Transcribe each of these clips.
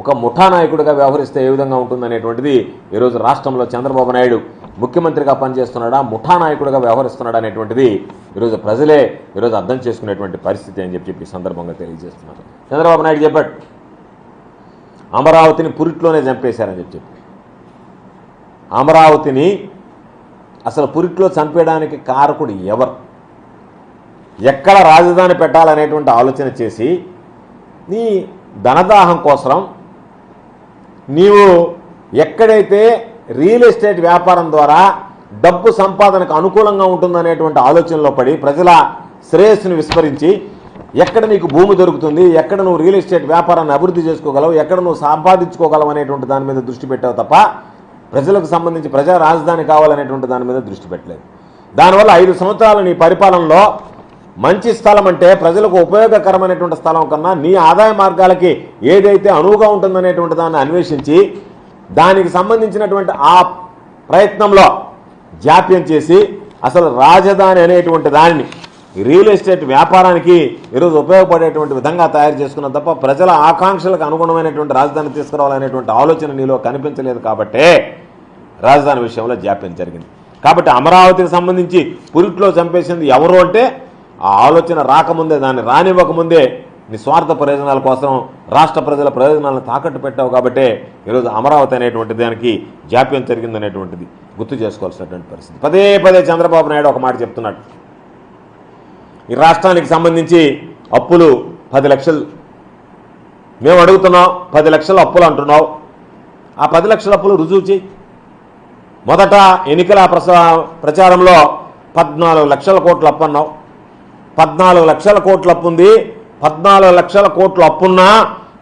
ఒక ముఠా నాయకుడిగా వ్యవహరిస్తే ఏ విధంగా ఉంటుందనేటువంటిది ఈరోజు రాష్ట్రంలో చంద్రబాబు నాయుడు ముఖ్యమంత్రిగా పనిచేస్తున్నాడా, ముఠా నాయకుడిగా వ్యవహరిస్తున్నాడా అనేటువంటిది ఈరోజు ప్రజలే ఈరోజు అర్థం చేసుకునేటువంటి పరిస్థితి అని చెప్పి ఈ సందర్భంగా తెలియజేస్తున్నారు. చంద్రబాబు నాయుడు చెప్పాడు, అమరావతిని పురిట్లోనే చంపేశారని చెప్పి. అమరావతిని అసలు పురిట్లో చంపేయడానికి కారకుడు ఎవరు, ఎక్కడ రాజధాని పెట్టాలనేటువంటి ఆలోచన చేసి నీ ధనదాహం కోసం నీవు ఎక్కడైతే రియల్ ఎస్టేట్ వ్యాపారం ద్వారా డబ్బు సంపాదనకు అనుకూలంగా ఉంటుందనేటువంటి ఆలోచనలో పడి ప్రజల శ్రేయస్సును విస్మరించి ఎక్కడ నీకు భూమి దొరుకుతుంది, ఎక్కడ నువ్వు రియల్ ఎస్టేట్ వ్యాపారాన్ని అభివృద్ధి చేసుకోగలవు, ఎక్కడ నువ్వు సంపాదించుకోగలవు అనేటువంటి దాని మీద దృష్టి పెట్టావు తప్ప ప్రజలకు సంబంధించి ప్రజా రాజధాని కావాలనేటువంటి దాని మీద దృష్టి పెట్టలేదు. దానివల్ల 5 సంవత్సరాలు నీ పరిపాలనలో మంచి స్థలం అంటే ప్రజలకు ఉపయోగకరమైనటువంటి స్థలం కన్నా నీ ఆదాయ మార్గాలకి ఏదైతే అనువుగా ఉంటుందనేటువంటి దాన్ని అన్వేషించి దానికి సంబంధించినటువంటి ఆ ప్రయత్నంలో జాప్యం చేసి అసలు రాజధాని అనేటువంటి దానిని రియల్ ఎస్టేట్ వ్యాపారానికి ఈరోజు ఉపయోగపడేటువంటి విధంగా తయారు చేసుకున్న తప్ప ప్రజల ఆకాంక్షలకు అనుగుణమైనటువంటి రాజధాని తీసుకురావాలనేటువంటి ఆలోచన నీలో కనిపించలేదు కాబట్టే రాజధాని విషయంలో జాప్యం జరిగింది. కాబట్టి అమరావతికి సంబంధించి పురిట్లో చంపేసింది ఎవరు అంటే ఆ ఆలోచన రాకముందే, దాన్ని రానివ్వకముందే నీ స్వార్థ ప్రయోజనాల కోసం రాష్ట్ర ప్రజల ప్రయోజనాలను తాకట్టు పెట్టావు కాబట్టే ఈరోజు అమరావతి అనేటువంటి దానికి జాప్యం జరిగిందనేటువంటిది గుర్తు చేసుకోవాల్సినటువంటి పరిస్థితి. పదే పదే చంద్రబాబు నాయుడు ఒక మాట చెప్తున్నాడు, ఈ రాష్ట్రానికి సంబంధించి అప్పులు 10 లక్షలు మేము అడుగుతున్నాం, 10 లక్షల అప్పులు అంటున్నావు. ఆ 10 లక్షల అప్పులు రుజువు చేయి. మొదట ఎన్నికల ప్రచారంలో 14 లక్షల కోట్ల అప్పు అన్నావు. 14 లక్షల కోట్ల అప్పు ఉంది. 14 లక్షల కోట్ల అప్పున్నా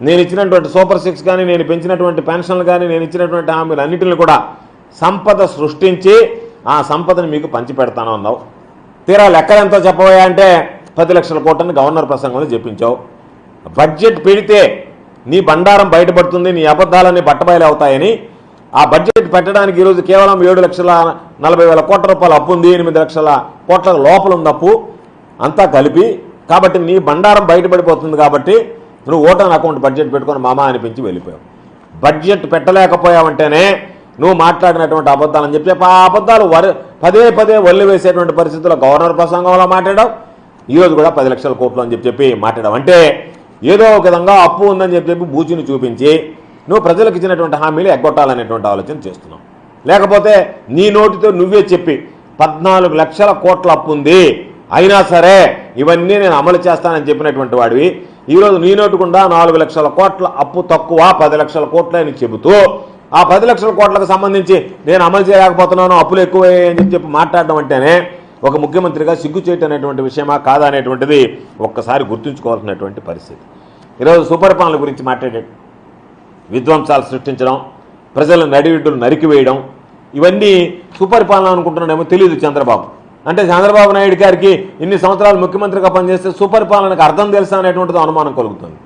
నేను ఇచ్చినటువంటి సూపర్ 6 కానీ, నేను పెంచినటువంటి పెన్షన్లు కానీ, నేను ఇచ్చినటువంటి హామీలు అన్నింటిని కూడా సంపద సృష్టించి ఆ సంపదను మీకు పంచిపెడతాను అన్నావు. తీరా లెక్కలెంతో చెప్పబోయా అంటే 10 లక్షల కోట్లని గవర్నర్ ప్రసంగంలో చెప్పించావు. బడ్జెట్ పెడితే నీ బండారం బయటపడుతుంది, నీ అబద్ధాలన్నీ బట్టబయలు అవుతాయని ఆ బడ్జెట్ పెట్టడానికి ఈరోజు కేవలం 7,40,000 కోట్ల రూపాయలు అప్పు ఉంది, 8 లక్షల కోట్ల లోపల ఉంది అప్పు అంతా కలిపి. కాబట్టి నీ బండారం బయటపడిపోతుంది కాబట్టి నువ్వు ఓటాన్ అకౌంట్ బడ్జెట్ పెట్టుకొని మామా అనిపించి వెళ్ళిపోయావు. బడ్జెట్ పెట్టలేకపోయావంటేనే నువ్వు మాట్లాడినటువంటి అబద్ధాలని చెప్పి ఆ అబద్ధాలు పదే పదే వల్లి వేసేటువంటి పరిస్థితుల్లో గవర్నర్ ప్రసంగంలో మాట్లాడావు. ఈరోజు కూడా 10 లక్షల కోట్లు అని చెప్పి మాట్లాడావు. అంటే ఏదో ఒక విధంగా అప్పు ఉందని చెప్పి బూచిని చూపించి నువ్వు ప్రజలకు ఇచ్చినటువంటి హామీలు ఎగ్గొట్టాలనేటువంటి ఆలోచన చేస్తున్నావు. లేకపోతే నీ నోటితో నువ్వే చెప్పి 14 లక్షల కోట్ల అప్పు ఉంది, అయినా సరే ఇవన్నీ నేను అమలు చేస్తానని చెప్పినటువంటి వాడివి ఈరోజు నీ నోటుకుండా 4 లక్షల కోట్ల అప్పు తక్కువ 10 లక్షల కోట్ల అని చెబుతూ ఆ 10 లక్షల కోట్లకు సంబంధించి నేను అమలు చేయలేకపోతున్నాను, అప్పులు ఎక్కువ అని చెప్పి మాట్లాడడం అంటేనే ఒక ముఖ్యమంత్రిగా సిగ్గు చేయటం అనేటువంటి విషయమా కాదా అనేటువంటిది ఒక్కసారి గుర్తుంచుకోవాల్సినటువంటి పరిస్థితి. ఈరోజు సుపరిపాలన గురించి మాట్లాడాడు. విధ్వంసాలు సృష్టించడం, ప్రజల నడివిడ్డులు నరికివేయడం, ఇవన్నీ సుపరిపాలన అనుకుంటున్నాడేమో తెలియదు చంద్రబాబు. అంటే చంద్రబాబు నాయుడు గారికి ఇన్ని సంవత్సరాలు ముఖ్యమంత్రిగా పనిచేస్తే సుపరిపాలనకు అర్థం తెలుసా అనేటువంటిది అనుమానం కలుగుతుంది.